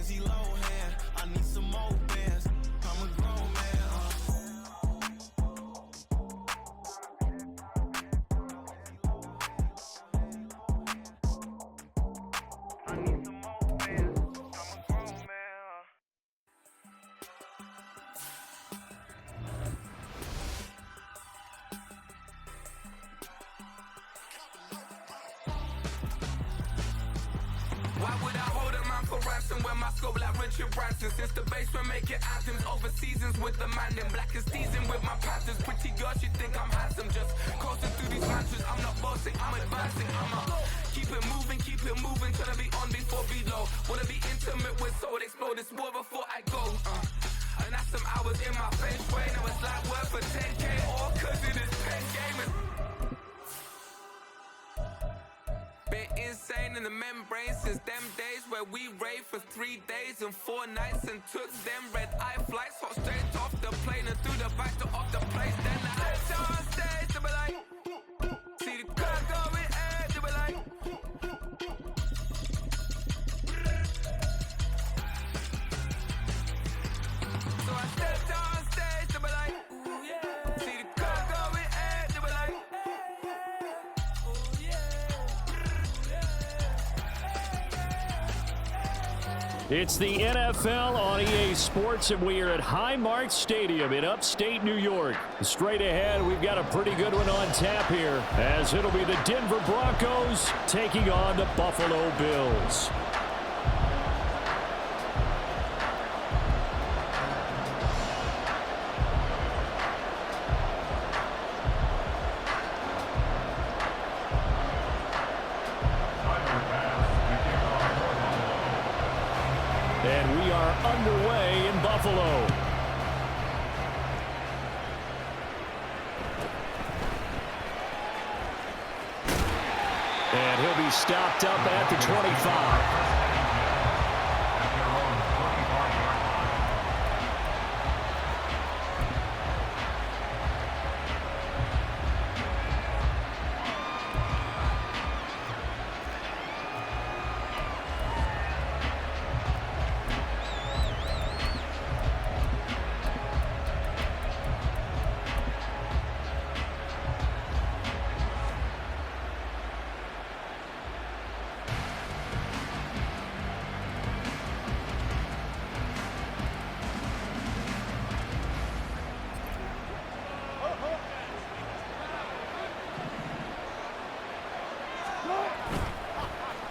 Lindsay Lohan, I need some more bands. I'm a grown man. I need some more bands. I'm a grown man. Why would I hold a man for ransom when my scope like Richard Branson? Since the basement making anthems over seasons with the man in black is teasing with my Panthers. Pretty girls, you think I'm handsome, just coasting through these mantras. I'm not bossing, I'm advancing. I'ma keep it moving, tryna be on before below. Wanna be intimate with soul, explore this war before I go. And that's some hours in my feng shui. Now it's like work for 10K, all cause it is pen gaming. Been insane in the membrane since them days where we raved for 3 days and 4 nights and took them red-eye flights, hot straight off the plane and through the back door of the place. Then I stepped on stage, they were like, see the crowd going air, they were like, so I stepped on stage, they were like, ooh yeah, see the crowd going air, they were like, ooh yeah. It's the NFL on EA Sports, and we are at Highmark Stadium in upstate New York. Straight ahead, we've got a pretty good one on tap here, as it'll be the Denver Broncos taking on the Buffalo Bills. And we are underway in Buffalo. And he'll be stopped up at the 25.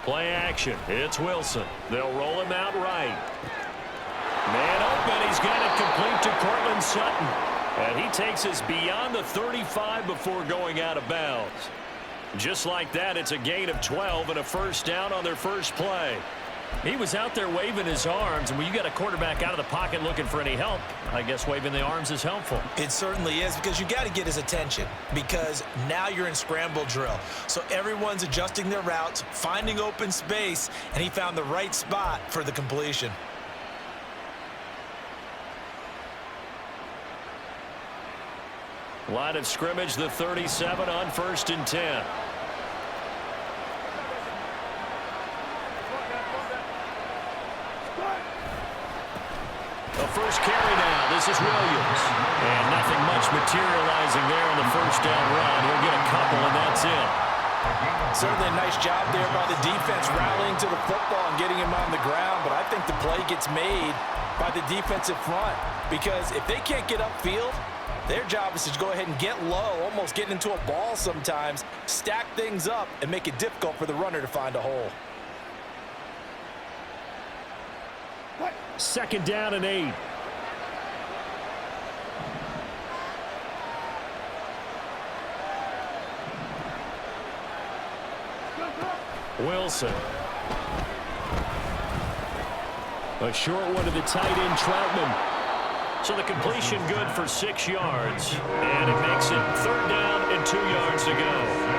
Play action. It's Wilson. They'll roll him out right. Man open. He's got it complete to Cortland Sutton. And he takes us beyond the 35 before going out of bounds. Just like that, it's a gain of 12 and a first down on their first play. He was out there waving his arms, and when you got a quarterback out of the pocket looking for any help, I guess waving the arms is helpful. It certainly is, because you got to get his attention, because now you're in scramble drill. So everyone's adjusting their routes, finding open space, and he found the right spot for the completion. Line of scrimmage, the 37 on 1st and 10. The first carry now. This is Williams. And nothing much materializing there on the first down run. He'll get a couple, and that's it. Certainly a nice job there by the defense rallying to the football and getting him on the ground, but I think the play gets made by the defensive front, because if they can't get upfield, their job is to go ahead and get low, almost get into a ball sometimes, stack things up, and make it difficult for the runner to find a hole. Second down and 8. Wilson. A short one to the tight end, Troutman. So the completion good for 6 yards. And it makes it 3rd down and 2 yards to go.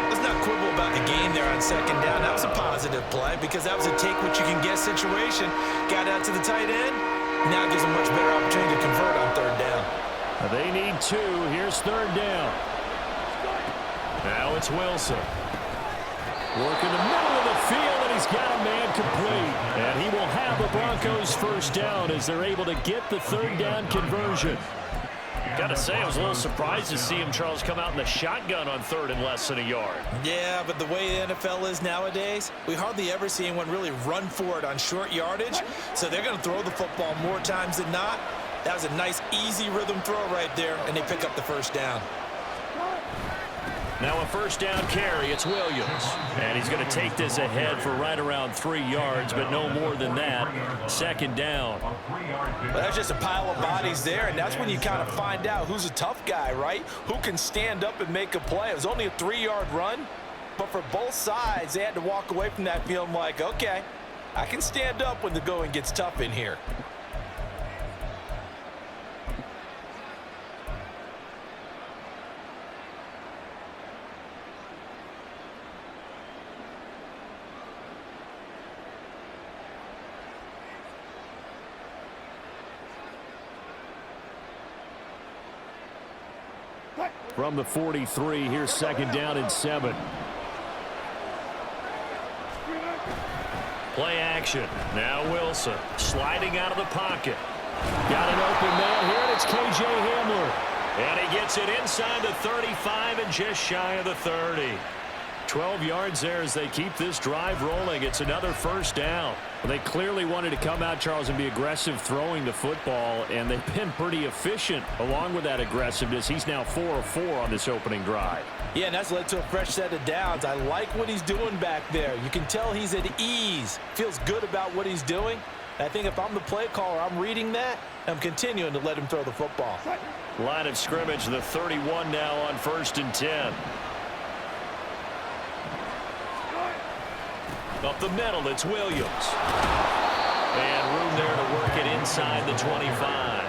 Let's not quibble about the gain there on 2nd down. That was a positive play, because that was a take-what-you-can-get situation. Got out to the tight end. Now gives them much better opportunity to convert on 3rd down. They need 2. Here's 3rd down. Now it's Wilson. Working the middle of the field, and he's He's got a man complete, and he will have the Broncos first down as they're able to get the third down conversion. Got to say, I was a little surprised to see him, Charles, come out in the shotgun on third and less than a yard. Yeah, but the way the NFL is nowadays, we hardly ever see anyone really run for it on short yardage. So they're going to throw the football more times than not. That was a nice, easy rhythm throw right there, and they pick up the first down. Now a first down carry, it's Williams. And he's going to take this ahead for right around 3 yards, but no more than that. Second down. Well, that's just a pile of bodies there, and that's when you kind of find out who's a tough guy, right? Who can stand up and make a play. It was only a 3-yard run, but for both sides, they had to walk away from that feeling like, okay, I can stand up when the going gets tough in here. From the 43, here's second down and 7. Play action. Now Wilson sliding out of the pocket. Got an open man here, and it's K.J. Hamler. And he gets it inside the 35 and just shy of the 30. 12 yards there as they keep this drive rolling. It's another first down. Well, they clearly wanted to come out, Charles, and be aggressive throwing the football, and they've been pretty efficient along with that aggressiveness. He's now 4 of 4 on this opening drive. Yeah, and that's led to a fresh set of downs. I like what he's doing back there. You can tell he's at ease, feels good about what he's doing. I think if I'm the play caller, I'm reading that, I'm continuing to let him throw the football. Line of scrimmage, the 31 now on 1st and 10. Up the middle, it's Williams. And room there to work it inside the 25.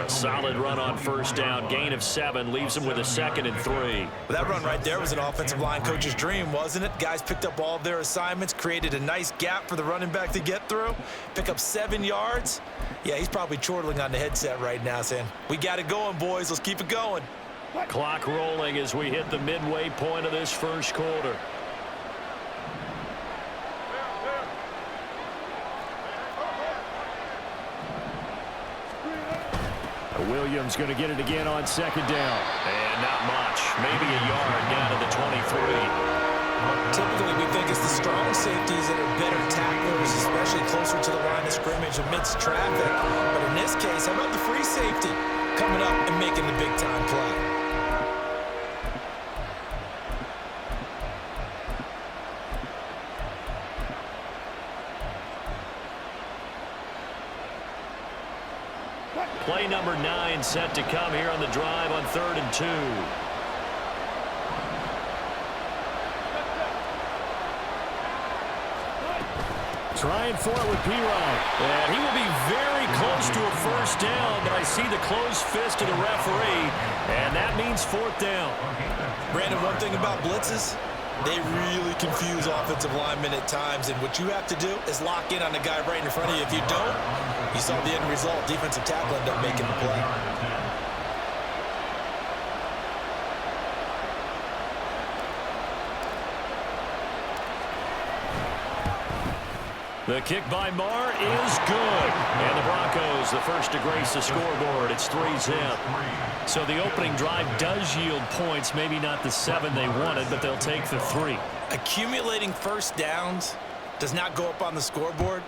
A solid run on first down. Gain of 7 leaves him with a 2nd and 3. Well, that run right there was an offensive line coach's dream, wasn't it? Guys picked up all of their assignments, created a nice gap for the running back to get through, pick up 7 yards. Yeah, he's probably chortling on the headset right now saying, we got it going, boys. Let's keep it going. Clock rolling as we hit the midway point of this first quarter. Williams going to get it again on second down. And not much. Maybe a yard down to the 23. Typically, we think it's the strong safeties that are better tacklers, especially closer to the line of scrimmage amidst traffic. But in this case, how about the free safety coming up and making the big-time play? Play number 9 set to come here on the drive on 3rd and 2. Trying for it with P-Rod. And he will be very close to a first down, but I see the closed fist of the referee, and that means 4th down. Brandon, one thing about blitzes, they really confuse offensive linemen at times, and what you have to do is lock in on the guy right in front of you. If you don't, you saw the end result. Defensive tackle ended up making the play. The kick by Marr is good. And the Broncos, the first to grace the scoreboard. It's 3-zip. So the opening drive does yield points. Maybe not the 7 they wanted, but they'll take the 3. Accumulating first downs does not go up on the scoreboard,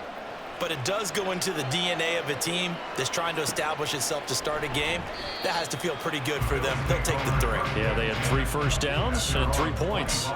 but it does go into the DNA of a team that's trying to establish itself to start a game. That has to feel pretty good for them. They'll take the 3. Yeah, they had 3 first downs and 3 points.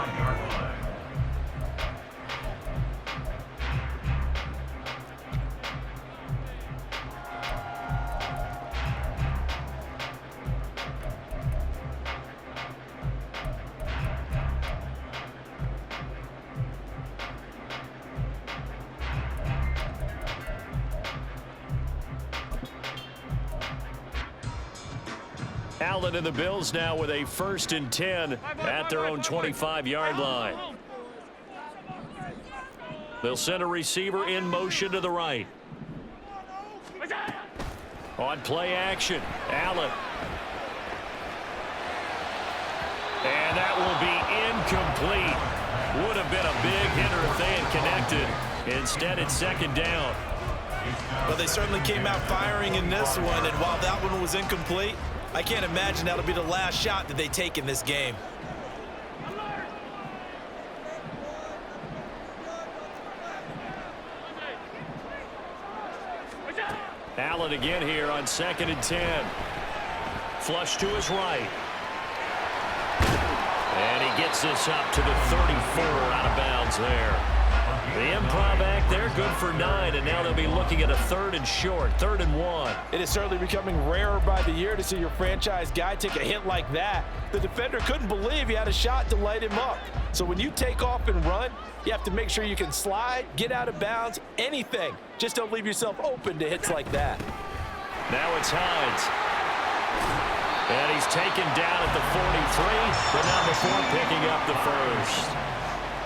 Allen and the Bills now with a 1st and 10 at their own 25-yard line. They'll send a receiver in motion to the right. On play action, Allen. And that will be incomplete. Would have been a big hitter if they had connected. Instead, it's second down. Well, they certainly came out firing in this one, and while that one was incomplete, I can't imagine that'll be the last shot that they take in this game. Allen again here on 2nd and 10. Flush to his right. And he gets this up to the 34, out of bounds there. The improv act there, good for 9, and now they'll be looking at a 3rd and short, 3rd and 1. It is certainly becoming rarer by the year to see your franchise guy take a hit like that. The defender couldn't believe he had a shot to light him up. So when you take off and run, you have to make sure you can slide, get out of bounds, anything. Just don't leave yourself open to hits like that. Now it's Hines. And he's taken down at the 43, but not before picking up the first.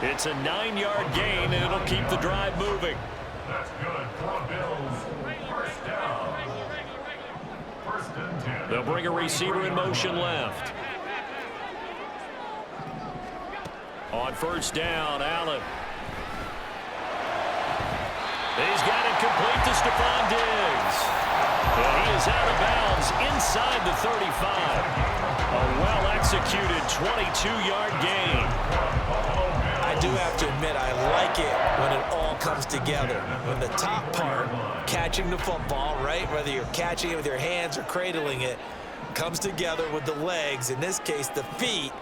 It's a 9-yard gain, and it'll keep the drive moving. That's good for Bills. First down. 1st and 10. They'll bring a receiver in motion left. On 1st down, Allen. He's got it complete to Stephon Diggs. And he is out of bounds inside the 35. A well-executed 22-yard gain. I do have to admit, I like it when it all comes together. When the top part, catching the football, right, whether you're catching it with your hands or cradling it, comes together with the legs, in this case the feet,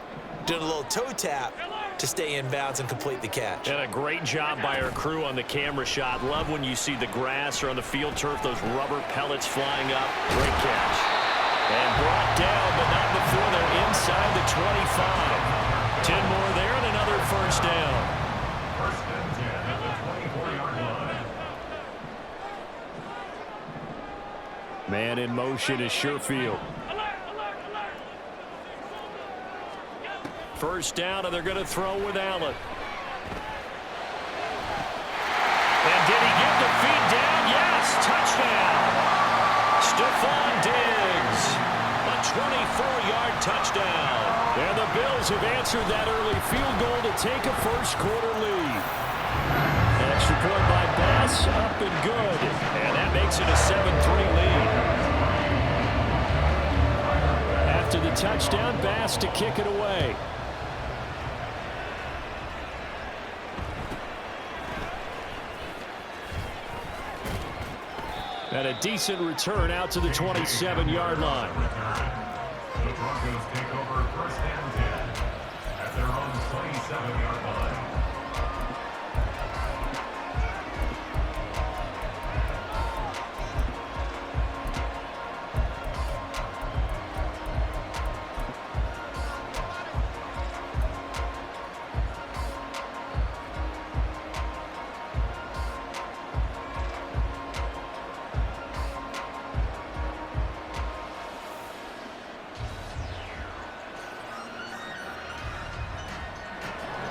doing a little toe tap to stay in bounds and complete the catch. And a great job by our crew on the camera shot. Love when you see the grass or on the field turf, those rubber pellets flying up. Great catch. And brought down, but not before they're inside the 25. 10 more there and another 1st down. 1st and 10 at the 24-yard line. Man in motion is Sherfield. 1st down, and they're going to throw with Allen. And did he get the feet down? Yes, touchdown. Stephon Diggs, a 24-yard touchdown. And the Bills have answered that early field goal to take a 1st quarter lead. Extra point by Bass, up and good. And that makes it a 7-3 lead. After the touchdown, Bass to kick it away. And a decent return out to the 27-yard line. The Broncos take over 1st and 10 at their own 27-yard line.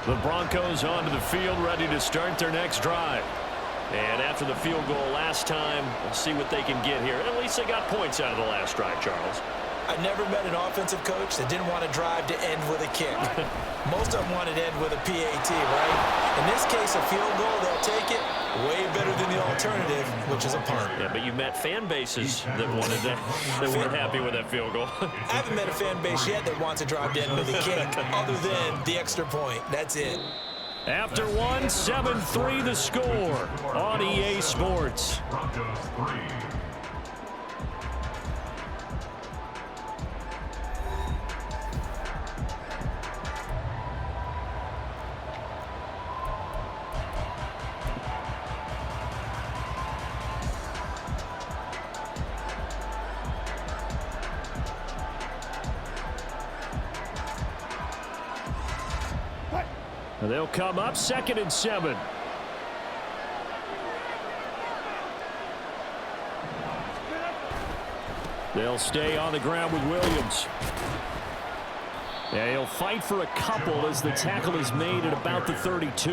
The Broncos onto the field, ready to start their next drive. And after the field goal last time, we'll see what they can get here. At least they got points out of the last drive, Charles. I've never met an offensive coach that didn't want to drive to end with a kick. Most of them wanted to end with a PAT, right? In this case, a field goal, they'll take it. Way better than the alternative, which is a punt. Yeah, but you met fan bases that wanted that, that weren't happy with that field goal. I haven't met a fan base yet that wants to drive to end with a kick, other than the extra point. That's it. After one, 7-3 the score on EA Sports. Broncos 3. They'll come up 2nd and 7. They'll stay on the ground with Williams. Yeah, he'll fight for a couple as the tackle is made at about the 32.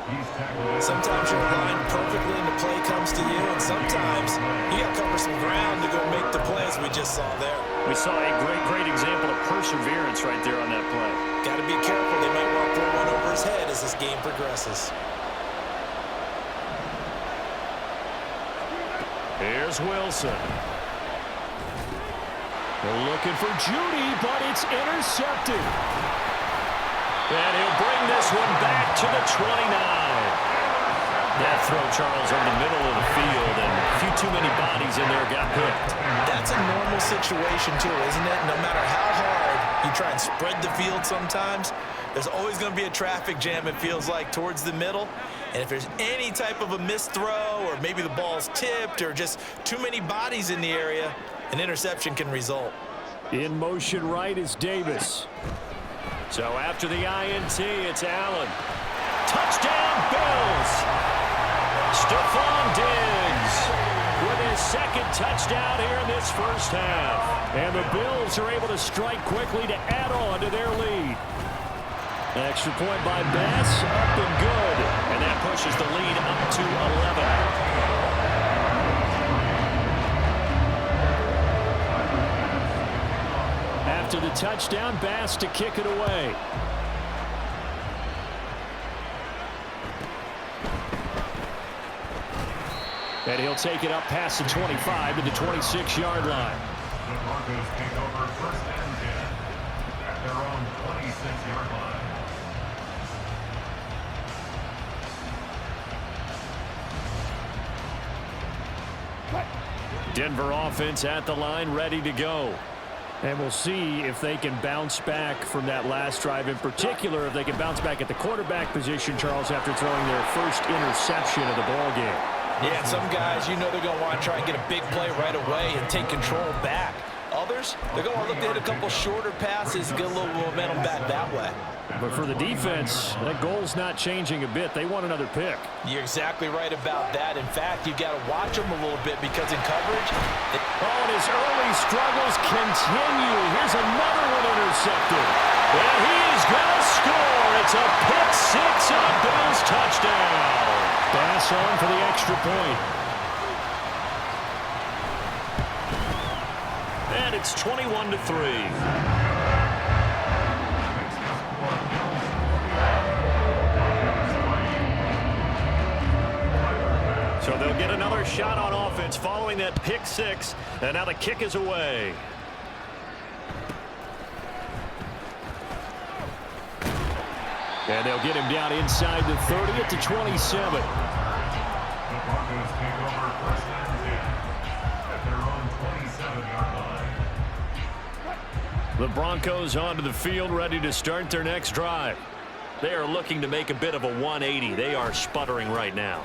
He's tackled. Sometimes you're aligned perfectly and the play comes to you, and sometimes you got to cover some ground to go make the plays we just saw there. We saw a great example of perseverance right there on that play. Got to be careful. They might want to throw one over his head as this game progresses. Here's Wilson. They're looking for Judy, but it's intercepted. And he'll bring this one back to the 29. That throw, Charles, over the middle of the field, and a few too many bodies in there got picked. That's a normal situation, too, isn't it? No matter how hard you try and spread the field sometimes, there's always going to be a traffic jam, it feels like, towards the middle. And if there's any type of a missed throw, or maybe the ball's tipped, or just too many bodies in the area, an interception can result. In motion right is Davis. So after the INT, it's Allen. Touchdown, Bills! Stephon Diggs with his second touchdown here in this first half. And the Bills are able to strike quickly to add on to their lead. Extra point by Bass, up and good. And that pushes the lead up to 11. After the touchdown, Bass to kick it away. And he'll take it up past the 25 to the 26-yard line. The Broncos take over first and 10 at their own 26-yard line. Denver offense at the line, ready to go. And we'll see if they can bounce back from that last drive. In particular, if they can bounce back at the quarterback position, Charles, after throwing their first interception of the ball game. Yeah, and some guys, you know they're going to want to try and get a big play right away and take control back. Others, they're going to look to hit a couple shorter passes, get a little momentum back that way. But for the defense, that goal's not changing a bit. They want another pick. You're exactly right about that. In fact, you've got to watch them a little bit because in coverage... Oh, and his early struggles continue. Here's another one intercepted. And he is going to score. It's a pick six and a Bills touchdown. Bass on for the extra point. And it's 21-3. So they'll get another shot on offense following that pick six, and now the kick is away. And they'll get him down inside the 30 at the 27. The Broncos take over first and 10 at their own 27-yard line. The Broncos onto the field, ready to start their next drive. They are looking to make a bit of a 180. They are sputtering right now.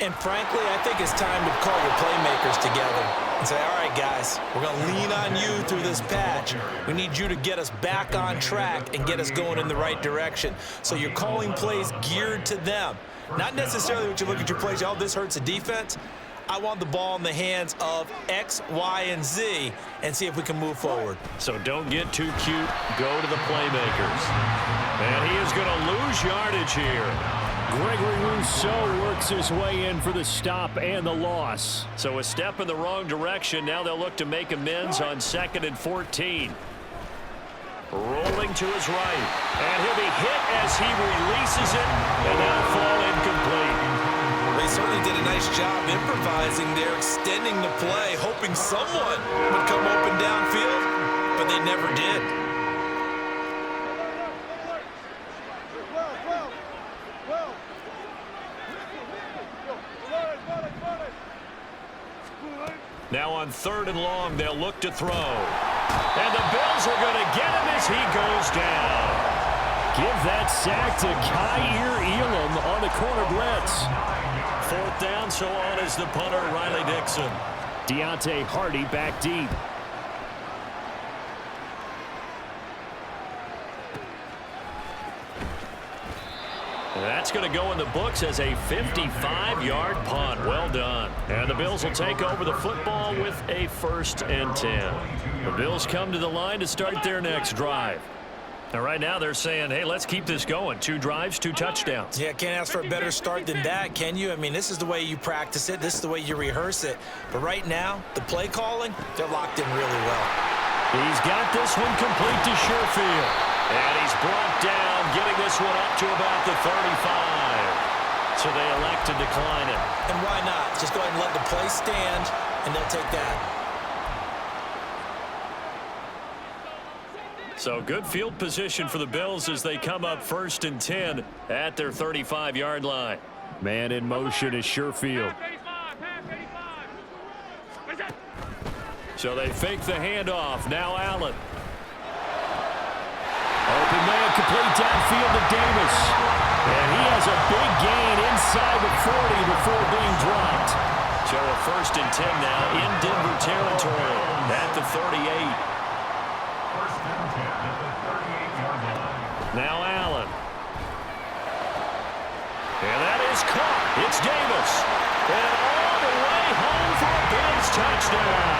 And frankly, I think it's time to call your playmakers together and say, all right, guys, we're going to lean on you through this patch. We need you to get us back on track and get us going in the right direction. So you're calling plays geared to them. Not necessarily what you look at your plays, oh, this hurts the defense. I want the ball in the hands of X, Y, and Z and see if we can move forward. So don't get too cute. Go to the playmakers. And he is going to lose yardage here. Gregory Rousseau works his way in for the stop and the loss. So a step in the wrong direction. Now they'll look to make amends on 2nd and 14. Rolling to his right. And he'll be hit as he releases it. And that'll fall incomplete. They certainly did a nice job improvising there, extending the play, hoping someone would come open downfield, but they never did. Now on 3rd and long, they'll look to throw. And the Bills are going to get him as he goes down. Give that sack to Kyer Elam on the corner blitz. 4th down, so on is the punter, Riley Dixon. Deontay Hardy back deep. That's going to go in the books as a 55-yard punt. Well done. And the Bills will take over the football with a 1st and 10. The Bills come to the line to start their next drive. And right now they're saying, hey, let's keep this going. 2 drives, 2 touchdowns. Yeah, can't ask for a better start than that, can you? I mean, this is the way you practice it. This is the way you rehearse it. But right now, the play calling, they're locked in really well. He's got this one complete to Sherfield. And he's brought down, getting this one up to about the 35. So they elect to decline it. And why not? Just go ahead and let the play stand, and they'll take that. So good field position for the Bills as they come up 1st and 10 at their 35-yard line. Man in motion is Sherfield. So they fake the handoff. Now Allen. Open man complete downfield to Davis. And he has a big gain inside the 40 before being dropped. So a 1st and 10 now in Denver territory at the 38. Now Allen. And that is caught. It's Davis. And all the way home for a Bills touchdown.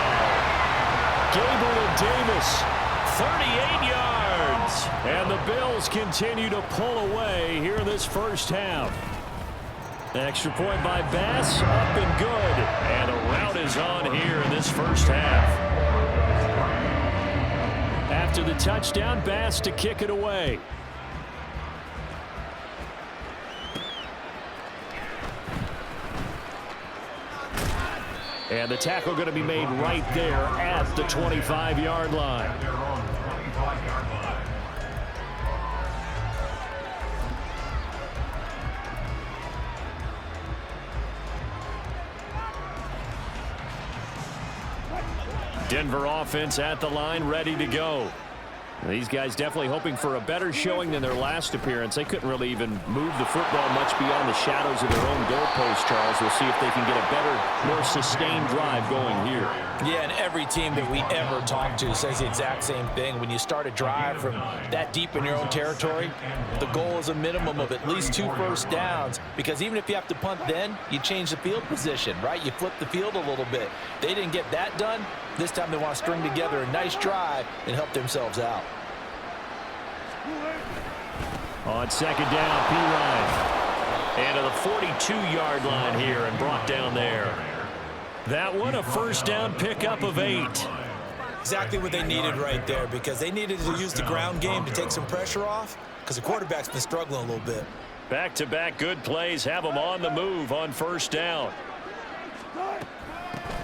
Gabriel Davis, 38 yards. And the Bills continue to pull away here in this first half. Extra point by Bass, up and good. And a rout is on here in this first half. After the touchdown, Bass to kick it away. And the tackle going to be made right there at the 25-yard line. Denver offense at the line, ready to go. These guys definitely hoping for a better showing than their last appearance. They couldn't really even move the football much beyond the shadows of their own goalpost, Charles. We'll see if they can get a better, more sustained drive going here. Yeah, and every team that we ever talk to says the exact same thing. When you start a drive from that deep in your own territory, the goal is a minimum of at least 2 first downs, because even if you have to punt then, you change the field position, right? You flip the field a little bit. They didn't get that done. This time they want to string together a nice drive and help themselves out. On 2nd down, P. And to the 42-yard line here and brought down there. That one a first down pickup of 8. Exactly what they needed right there, because they needed to use the ground game to take some pressure off, because the quarterback's been struggling a little bit. Back-to-back good plays have them on the move on 1st down.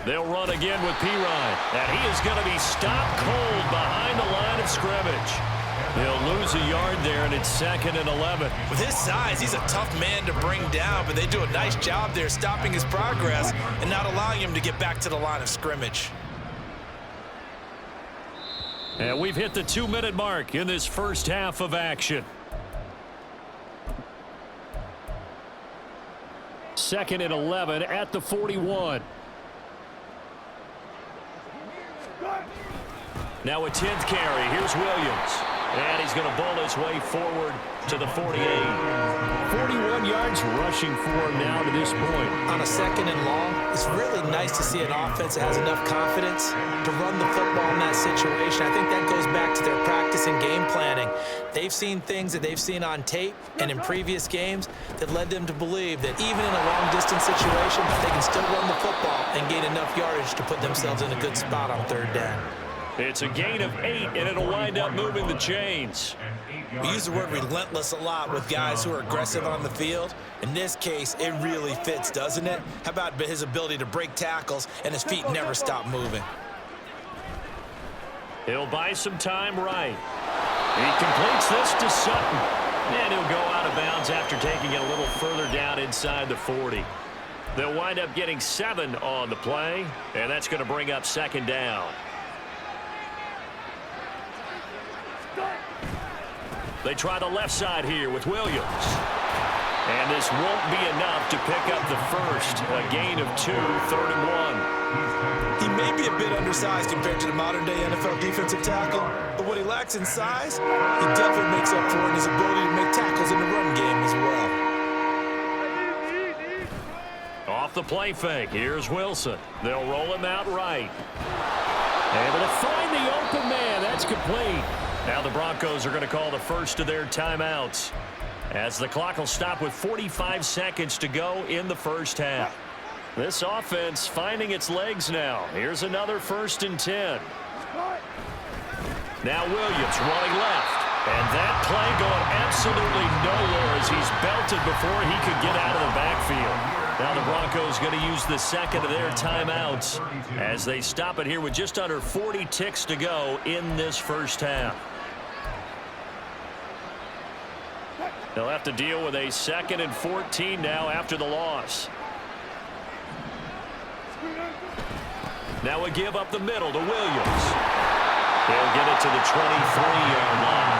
They'll run again with P-Ryan, and he is going to be stopped cold behind the line of scrimmage. They'll lose a yard there, and it's 2nd and 11. With his size, he's a tough man to bring down, but they do a nice job there stopping his progress and not allowing him to get back to the line of scrimmage. And we've hit the 2-minute mark in this first half of action. 2nd and 11 at the 41. Now a 10th carry. Here's Williams. And he's going to bowl his way forward to the 48. 41 yards rushing for him now to this point. On a 2nd and long, it's really nice to see an offense that has enough confidence to run the football in that situation. I think that goes back to their practice and game planning. They've seen things that they've seen on tape and in previous games that led them to believe that even in a long-distance situation, they can still run the football and gain enough yardage to put themselves in a good spot on 3rd down. It's a gain of 8, and it'll wind up moving the chains. We use the word relentless a lot with guys who are aggressive on the field. In this case, it really fits, doesn't it? How about his ability to break tackles and his feet never stop moving? He'll buy some time right. He completes this to Sutton. And he'll go out of bounds after taking it a little further down inside the 40. They'll wind up getting 7 on the play, and that's going to bring up 2nd down. They try the left side here with Williams. And this won't be enough to pick up the first. A gain of 2, 3rd and 1. He may be a bit undersized compared to the modern-day NFL defensive tackle, but what he lacks in size, he definitely makes up for in his ability to make tackles in the run game as well. Off the play fake, here's Wilson. They'll roll him out right. Able to find the open man. That's complete. Now the Broncos are going to call the first of their timeouts, as the clock will stop with 45 seconds to go in the first half. This offense finding its legs now. Here's another 1st and 10. Now Williams running left. And that play going absolutely nowhere as he's belted before he could get out of the backfield. Now the Broncos going to use the second of their timeouts as they stop it here with just under 40 ticks to go in this first half. They'll have to deal with a 2nd and 14 now after the loss. Now a give up the middle to Williams. He'll get it to the 23-yard line.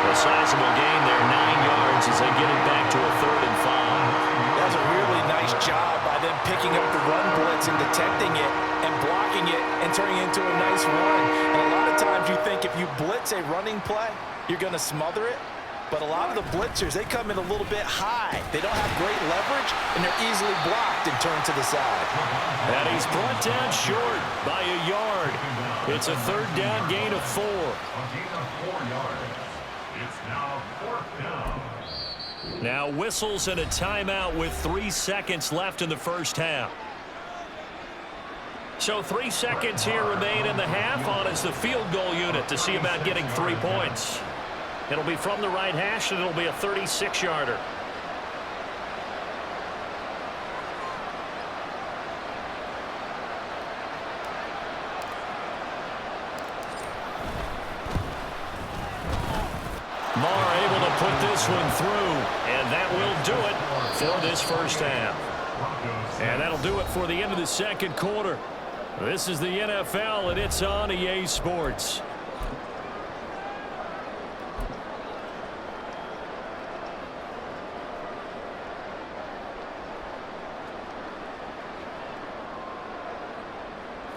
A sizable gain there, 9 yards as they get it back to a 3rd and 5. That's a really nice job by them picking up the run blitz and detecting it and blocking it and turning it into a nice run. And a lot of times you think if you blitz a running play, you're going to smother it. But a lot of the blitzers, they come in a little bit high. They don't have great leverage, and they're easily blocked and turned to the side. And he's brought down short by a yard. It's a 3rd down gain of 4. A gain of 4 yards. It's now 4th down. Now whistles and a timeout with 3 seconds left in the first half. So 3 seconds here remain in the half on as the field goal unit to see about getting 3 points. It'll be from the right hash, and it'll be a 36-yarder. Marr able to put this one through, and that will do it for this first half. And that'll do it for the end of the second quarter. This is the NFL, and it's on EA Sports.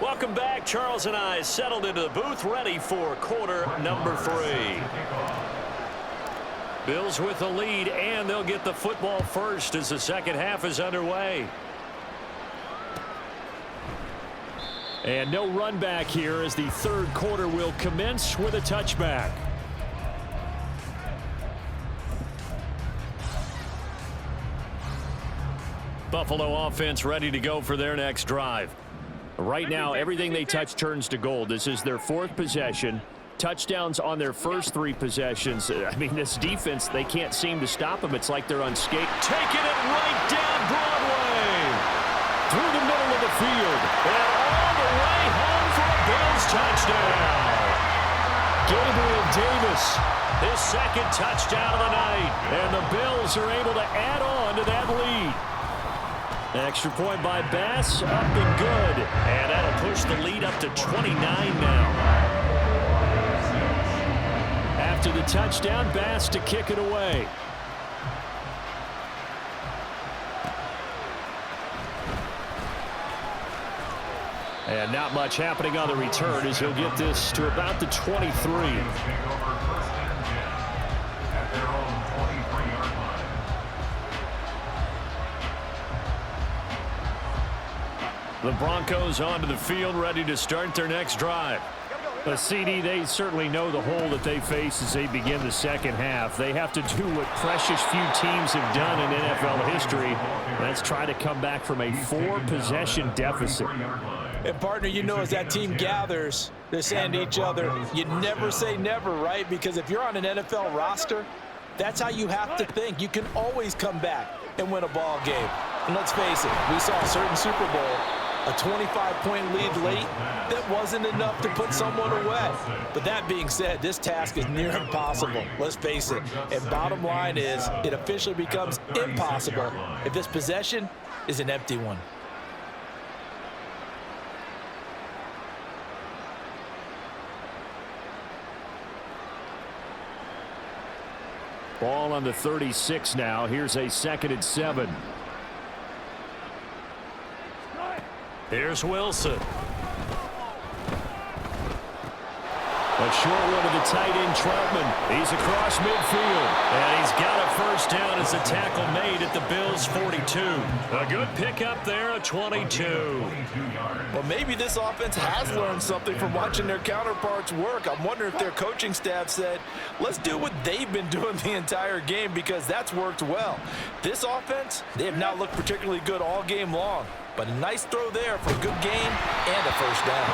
Welcome back. Charles and I settled into the booth, ready for quarter number 3. Bills with the lead, and they'll get the football first as the second half is underway. And no run back here as the third quarter will commence with a touchback. Buffalo offense ready to go for their next drive. Right now, everything they touch turns to gold. This is their 4th possession. Touchdowns on their first 3 possessions. I mean, this defense, they can't seem to stop them. It's like they're unscathed. Taking it right down Broadway. Through the middle of the field. And all the way home for a Bills touchdown. Gabriel Davis, his 2nd touchdown of the night. And the Bills are able to add on to that lead. Extra point by Bass, up and good. And that'll push the lead up to 29 now. After the touchdown, Bass to kick it away. And not much happening on the return as he'll get this to about the 23. The Broncos onto the field, ready to start their next drive. CD, they certainly know the hole that they face as they begin the second half. They have to do what precious few teams have done in NFL history. That's try to come back from a 4-possession deficit. And, partner, you know, as that team gathers, they're saying to each other, you never say never, right? Because if you're on an NFL roster, that's how you have to think. You can always come back and win a ball game. And let's face it, we saw a certain Super Bowl, a 25-point lead late, that wasn't enough to put someone away. But that being said, this task is near impossible. Let's face it. And bottom line is, it officially becomes impossible if this possession is an empty one. Ball on the 36 now. Here's a 2nd and 7. Here's Wilson. A A short one to the tight end, Troutman. He's across midfield. And he's got a first down as a tackle made at the Bills' 42. A good pickup there, a 22. Well, maybe this offense has learned something from watching their counterparts work. I'm wondering if their coaching staff said, let's do what they've been doing the entire game, because that's worked well. This offense, they have not looked particularly good all game long. But a nice throw there for a good gain and a first down.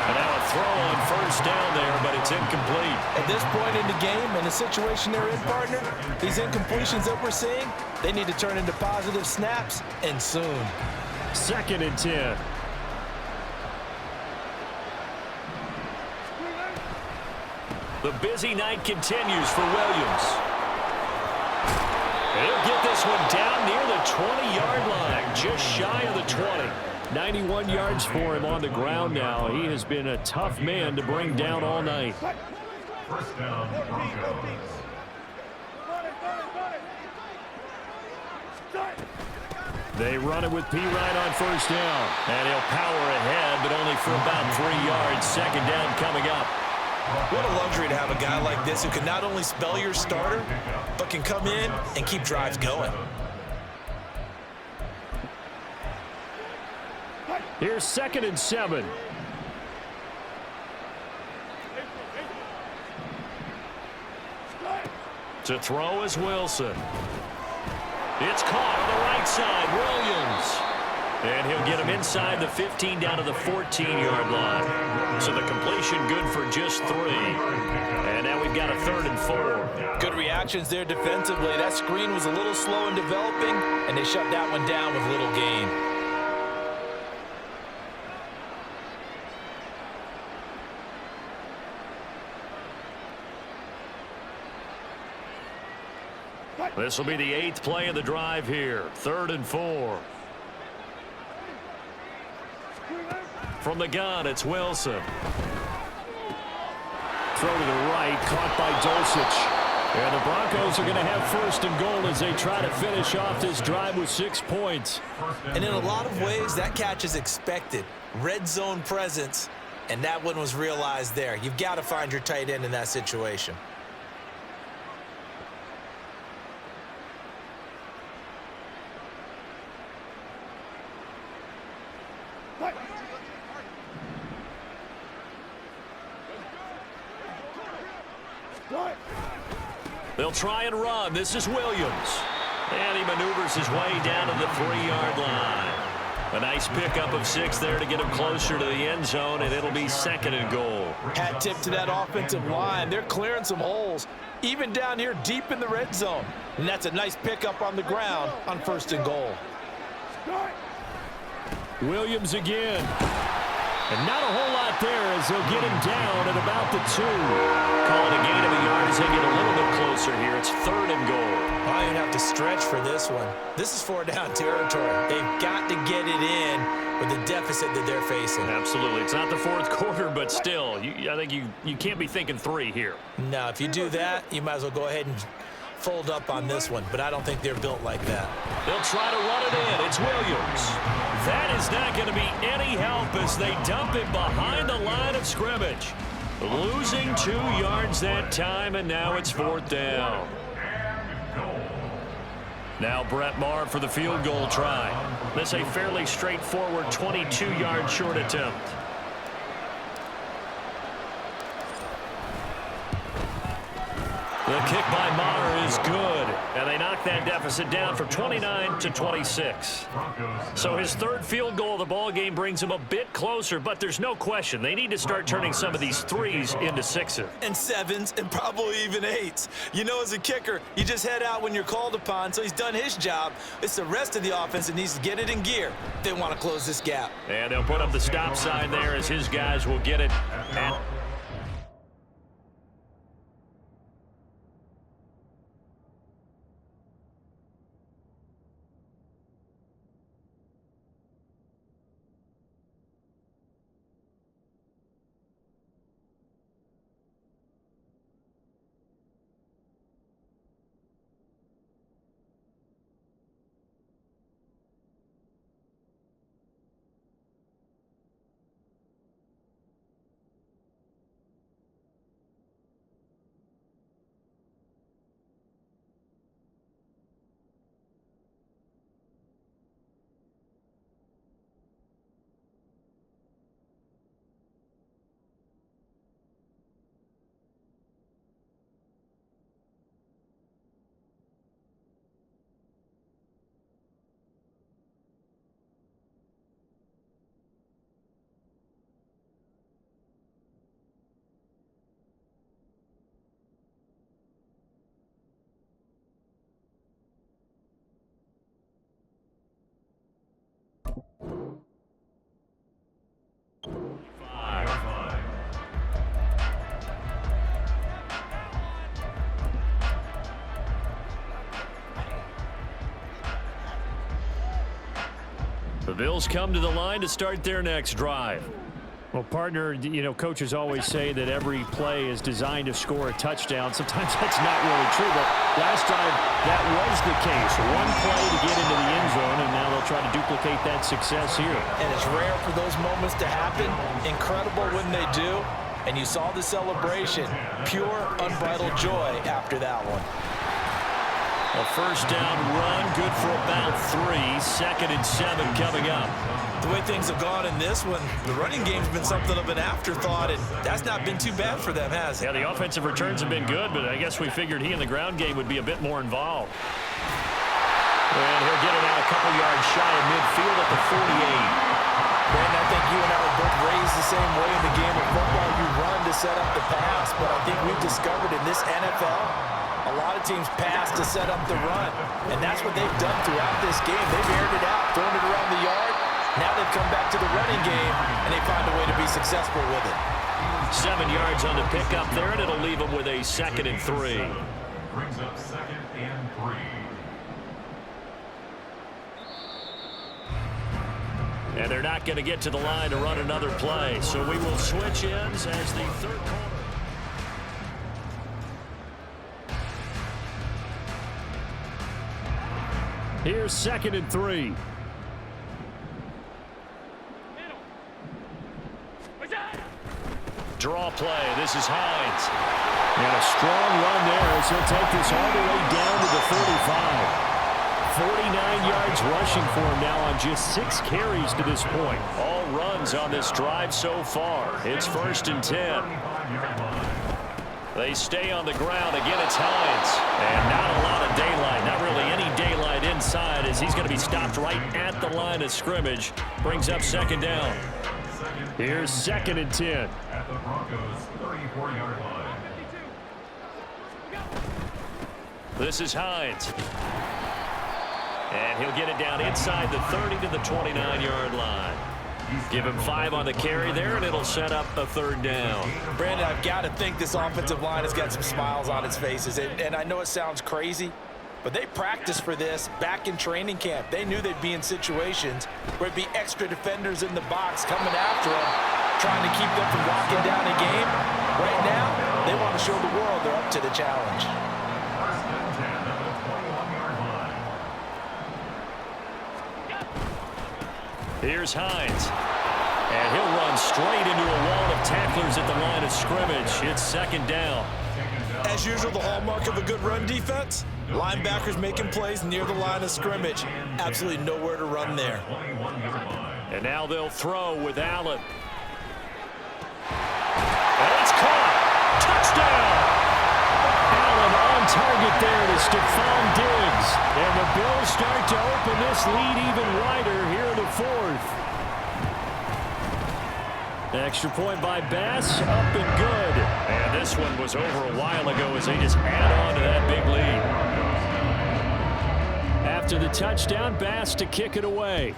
And now a throw on first down there, but it's incomplete. At this point in the game and the situation they're in, partner, these incompletions that we're seeing, they need to turn into positive snaps, and soon. 2nd and 10. The busy night continues for Williams. He'll get this one down near the 20-yard line, just shy of the 20. 91 yards for him on the ground now. He has been a tough man to bring down all night. First down, Broncos. They run it with P. Ryan on first down. And he'll power ahead, but only for about 3 yards. 2nd down coming up. What a luxury to have a guy like this who can not only spell your starter, but can come in and keep drives going. Here's 2nd and 7. To throw is Wilson. It's caught on the right side, Williams. And he'll get him inside the 15 down to the 14-yard line. So the completion good for just 3. And now we've got a 3rd and 4. Good reactions there defensively. That screen was a little slow in developing, and they shut that one down with little gain. This will be the 8th play of the drive here. 3rd and 4. From the gun, it's Wilson. Throw to the right, caught by Dulcich. And the Broncos are going to have 1st and goal as they try to finish off this drive with 6 points. And in a lot of ways, that catch is expected. Red zone presence, and that one was realized there. You've got to find your tight end in that situation. They'll try and run. This is Williams. And he maneuvers his way down to the 3-yard line. A nice pickup of 6 there to get him closer to the end zone, and it'll be 2nd and goal. Hat tip to that offensive line. They're clearing some holes, even down here deep in the red zone. And that's a nice pickup on the ground on 1st and goal. Williams again. And not a whole lot there as they'll get him down at about the 2. Call it a gain of a yard as they get a little bit closer here. It's 3rd and goal. I don't have to stretch for this one. This is 4-down territory. They've got to get it in with the deficit that they're facing. Absolutely. It's not the 4th quarter, but still, I think you can't be thinking 3 here. No, if you do that, you might as well go ahead and fold up on this one, but I don't think they're built like that. They'll try to run it in. It's Williams. That is not going to be any help as they dump it behind the line of scrimmage. Losing 2 yards that time, and now it's 4th down. Now Brett Maher for the field goal try. This a fairly straightforward 22-yard short attempt. The kick by Maher is good, and they knock that deficit down from 29 to 26. So his 3rd field goal of the ball game brings him a bit closer, but there's no question they need to start turning some of these 3s into 6s. And 7s, and probably even 8s. You know, as a kicker, you just head out when you're called upon, so he's done his job. It's the rest of the offense that needs to get it in gear. They want to close this gap. And they'll put up the stop sign there as his guys will get it at The Bills come to the line to start their next drive. Well, partner, you know, coaches always say that every play is designed to score a touchdown. Sometimes that's not really true, but last drive that was the case. One play to get into the end zone, and now they'll try to duplicate that success here. And it's rare for those moments to happen. Incredible when they do. And you saw the celebration. Pure, unbridled joy after that one. A first down run, good for about 3. 2nd and 7 coming up. The way things have gone in this one, the running game's been something of an afterthought, and that's not been too bad for them, has it? Yeah, the offensive returns have been good, but I guess we figured he in the ground game would be a bit more involved. And he'll get it out a couple yards shy of midfield at the 48. Brandon, I think you and I were both raised the same way in the game of football. You run to set up the pass, but I think we've discovered in this NFL, a lot of teams pass to set up the run, and that's what they've done throughout this game. They've aired it out, thrown it around the yard. Now they've come back to the running game, and they find a way to be successful with it. 7 yards on the pickup there, and it'll leave them with a 2nd and 3. Brings up 2nd and 3. And they're not going to get to the line to run another play, so we will switch ends as the third quarter. Here's 2nd and 3. Draw play. This is Hines. And a strong run there as he'll take this all the way down to the 35. 49 yards rushing for him now on just 6 carries to this point. All runs on this drive so far. It's 1st and 10. They stay on the ground. Again, it's Hines. And not a lot of daylight. Not really any daylight inside as he's going to be stopped right at the line of scrimmage. Brings up 2nd down. Here's 2nd and 10. At the Broncos' 34-yard line. This is Hines. And he'll get it down inside the 30 to the 29-yard line. Give him 5 on the carry there, and it'll set up a 3rd down. Brandon, I've got to think this offensive line has got some smiles on its faces. And I know it sounds crazy, but they practiced for this back in training camp. They knew they'd be in situations where it'd be extra defenders in the box coming after them, trying to keep them from locking down a game. Right now, they want to show the world they're up to the challenge. 1st and 10 at the 21-yard line. Here's Hines. And he'll run straight into a wall of tacklers at the line of scrimmage. It's 2nd down. As usual, the hallmark of a good run defense, linebackers making plays near the line of scrimmage. Absolutely nowhere to run there. 21-yard line. And now they'll throw with Allen. And it's caught. Touchdown! Allen on target there to Stephon Diggs. And the Bills start to open this lead even wider here in the 4th. Extra point by Bass, up and good. And this one was over a while ago as they just add on to that big lead. After the touchdown, Bass to kick it away.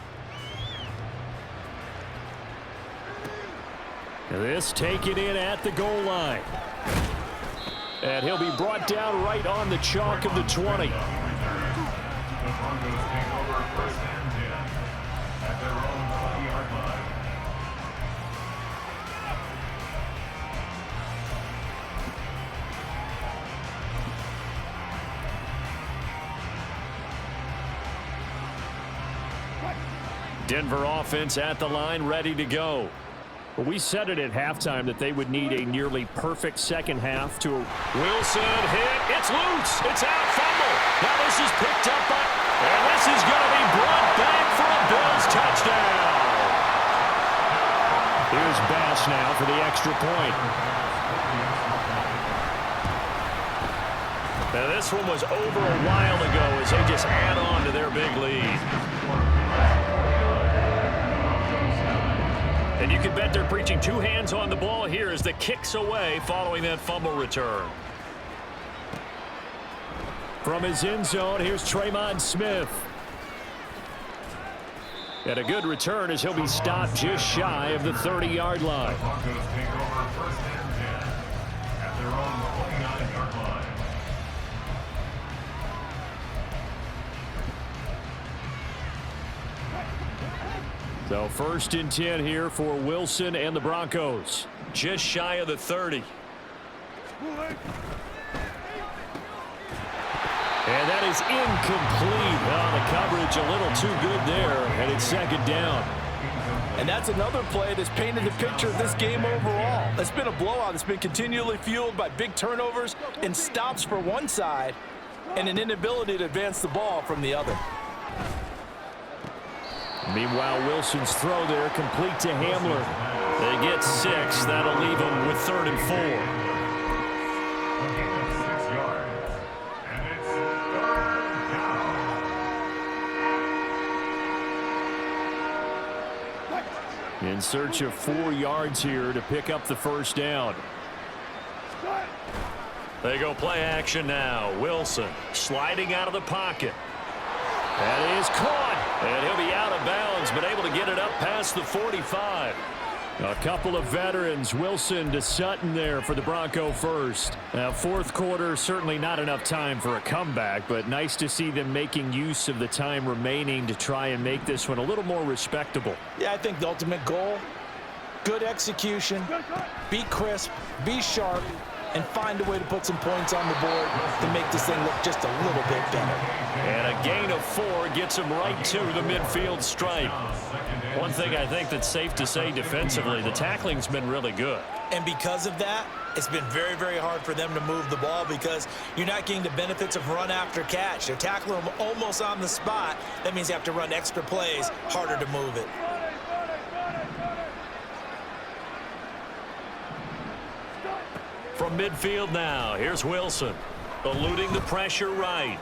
This taken in at the goal line. And he'll be brought down right on the chalk of the 20. The Broncos take over 1st and 10 at their own 20-yard line. Denver offense at the line, ready to go. Well, we said it at halftime that they would need a nearly perfect second half to... Wilson hit. It's loose. It's out. Fumble. Now this is picked up by... And this is going to be brought back for a Bills touchdown. Here's Bass now for the extra point. Now this one was over a while ago as they just add on to their big lead. And you can bet they're preaching 2 hands on the ball here as the kick's away following that fumble return. From his end zone, here's Tremon Smith. And a good return as he'll be stopped just shy of the 30-yard line. The Broncos take over 1st and 10 at their own 29-yard line. So 1st and 10 here for Wilson and the Broncos. Just shy of the 30. And that is incomplete. Oh, the coverage a little too good there, and it's 2nd down. And that's another play that's painted the picture of this game overall. It's been a blowout. It's been continually fueled by big turnovers and stops for one side and an inability to advance the ball from the other. Meanwhile, Wilson's throw there complete to Hamler. They get 6. That'll leave them with 3rd and 4. A gain of 6 yards. And it's 3rd down. In search of 4 yards here to pick up the 1st down. They go play action now. Wilson sliding out of the pocket. That is caught. And he'll be out of bounds, but able to get it up past the 45. A couple of veterans, Wilson to Sutton there for the Bronco first. Now, 4th quarter, certainly not enough time for a comeback, but nice to see them making use of the time remaining to try and make this one a little more respectable. Yeah, I think the ultimate goal, good execution, be crisp, be sharp, and find a way to put some points on the board to make this thing look just a little bit better. And a gain of 4 gets him right to the midfield stripe. One thing I think that's safe to say defensively, the tackling's been really good. And because of that, it's been very, very hard for them to move the ball because you're not getting the benefits of run after catch. They're tackling them almost on the spot. That means you have to run extra plays, harder to move it. From midfield now, here's Wilson, eluding the pressure right.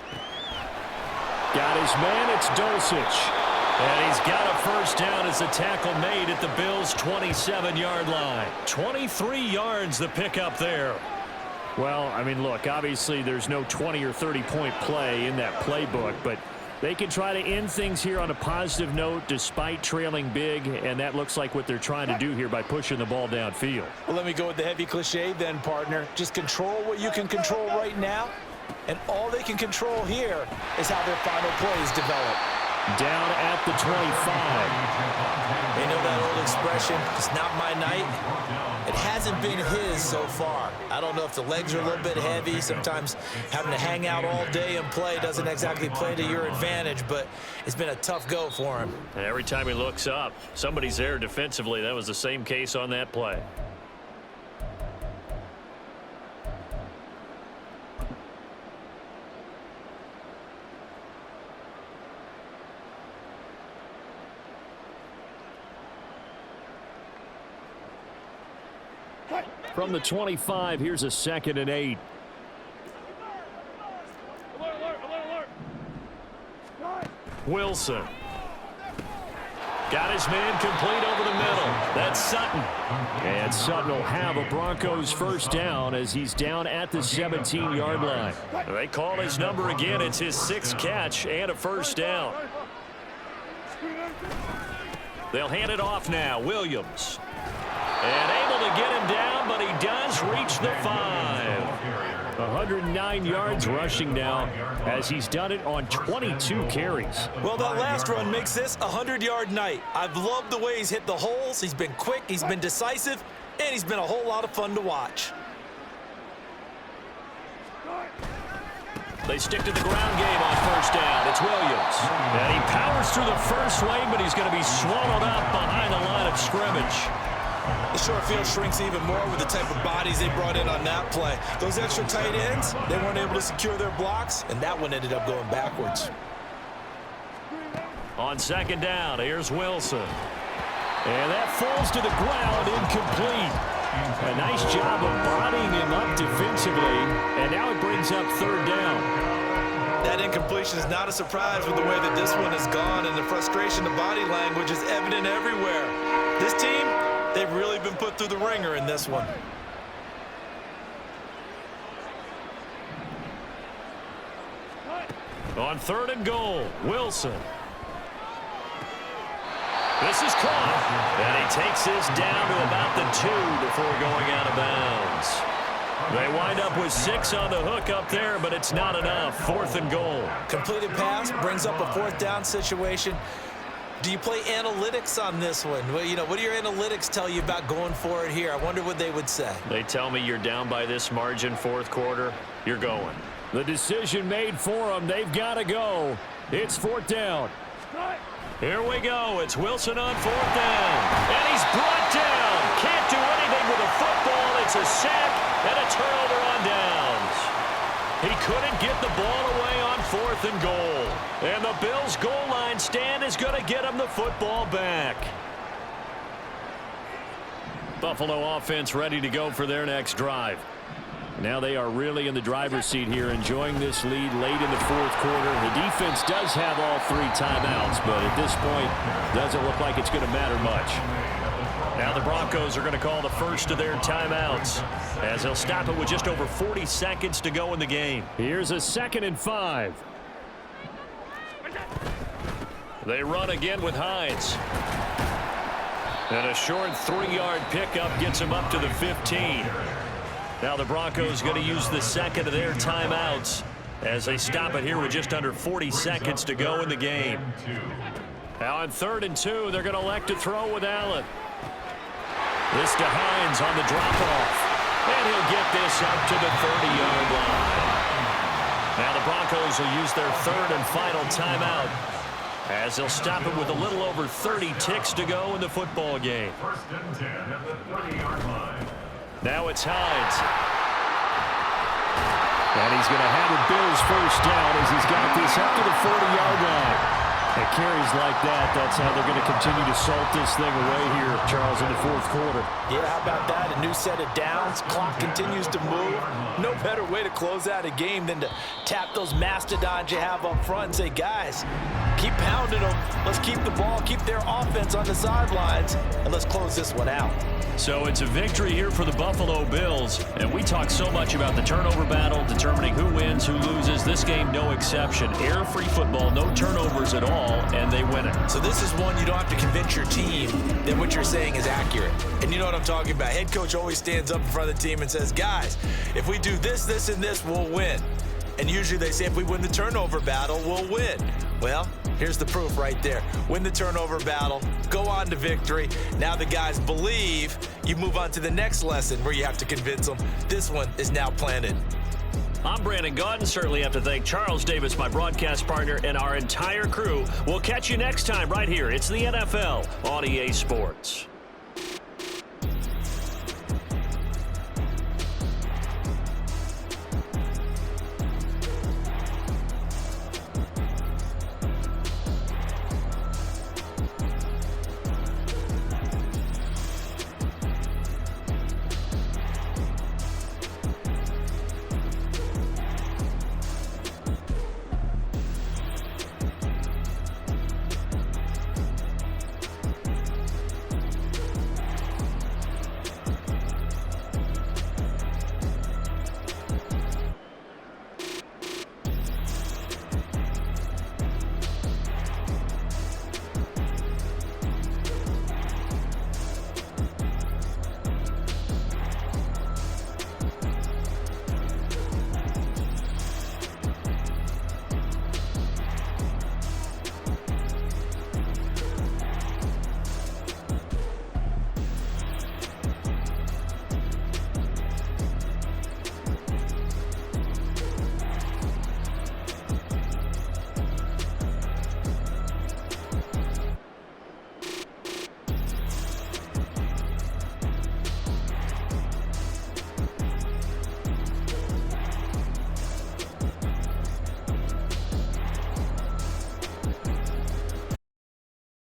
Got his man, it's Dulcich. And he's got a 1st down as the tackle made at the Bills' 27-yard line. 23 yards the pickup there. Well, I mean, look, obviously there's no 20 or 30-point play in that playbook, but they can try to end things here on a positive note despite trailing big, and that looks like what they're trying to do here by pushing the ball downfield. Well, let me go with the heavy cliche then, partner. Just control what you can control right now, and all they can control here is how their final plays develop. Down at the 25. You know that old expression, it's not my night? It hasn't been his so far. I don't know if the legs are a little bit heavy. Sometimes having to hang out all day and play doesn't exactly play to your advantage, but it's been a tough go for him. And every time he looks up, somebody's there defensively. That was the same case on that play. From the 25, here's a 2nd and 8. Wilson. Got his man complete over the middle. That's Sutton. And Sutton will have a Broncos 1st down as he's down at the 17-yard line. They call his number again. It's his 6th catch and a 1st down. They'll hand it off now. Williams. And able to get him down, but he does reach the 5. 109 yards rushing now as he's done it on 22 carries. Well, that last run makes this a 100-yard night. I've loved the way he's hit the holes. He's been quick, he's been decisive, and he's been a whole lot of fun to watch. They stick to the ground game on 1st down. It's Williams. And he powers through the first wave, but he's going to be swallowed up behind the line of scrimmage. The short field shrinks even more with the type of bodies they brought in on that play. Those extra tight ends, they weren't able to secure their blocks, and that one ended up going backwards. On 2nd down, here's Wilson. And that falls to the ground, incomplete. A nice job of bodying him up defensively, and now it brings up 3rd down. That incompletion is not a surprise with the way that this one has gone, and the frustration, the body language is evident everywhere. This team, they've really been put through the ringer in this one. On 3rd and goal, Wilson. This is caught. And he takes this down to about the 2 before going out of bounds. They wind up with 6 on the hook up there, but it's not enough. 4th and goal. Completed pass brings up a 4th down situation. Do you play analytics on this one? Well, what do your analytics tell you about going for it here? I wonder what they would say. They tell me you're down by this margin fourth quarter, you're going. The decision made for them. They've got to go. It's fourth down. Here we go. It's Wilson on fourth down. And he's brought down. Can't do anything with a football. It's a sack and a turnover on downs. He couldn't get the ball away on fourth and goal. And the Bills' goal line stand is going to get him the football back. Buffalo offense ready to go for their next drive. Now they are really in the driver's seat here, enjoying this lead late in the fourth quarter. The defense does have all 3 timeouts, but at this point, doesn't look like it's going to matter much. Now the Broncos are going to call the first of their timeouts, as they'll stop it with just over 40 seconds to go in the game. Here's a 2nd and 5. They run again with Hines. And a short 3-yard pickup gets him up to the 15. Now the Broncos going to use the second of their timeouts as they stop it here with just under 40 seconds to go in the game. Now on 3rd and 2, they're going to elect to throw with Allen. This to Hines on the drop-off. And he'll get this up to the 30-yard line. Now the Broncos will use their 3rd and final timeout as they'll stop it with a little over 30 ticks to go in the football game. 1st and 10 at the 30-yard line. Now it's Hines. And he's going to have a Bills first down as he's got this up to the 40-yard line. At carries like that, that's how they're going to continue to salt this thing away here, Charles, in the fourth quarter. Yeah, how about that? A new set of downs. Clock continues to move. No better way to close out a game than to tap those mastodons you have up front and say, guys, keep pounding them. Let's keep the ball, keep their offense on the sidelines, and let's close this one out. So it's a victory here for the Buffalo Bills, and we talk so much about the turnover battle, determining who wins, who loses. This game, no exception. Error-free football, no turnovers at all, and they win it. So this is one you don't have to convince your team that what you're saying is accurate. And you know what I'm talking about. Head coach always stands up in front of the team and says, guys, if we do this, this, and this, we'll win. And usually they say if we win the turnover battle, we'll win. Well, here's the proof right there. Win the turnover battle, go on to victory. Now the guys believe. You move on to the next lesson where you have to convince them. This one is now planted. I'm Brandon Gaudin. Certainly have to thank Charles Davis, my broadcast partner, and our entire crew. We'll catch you next time right here. It's the NFL on EA Sports.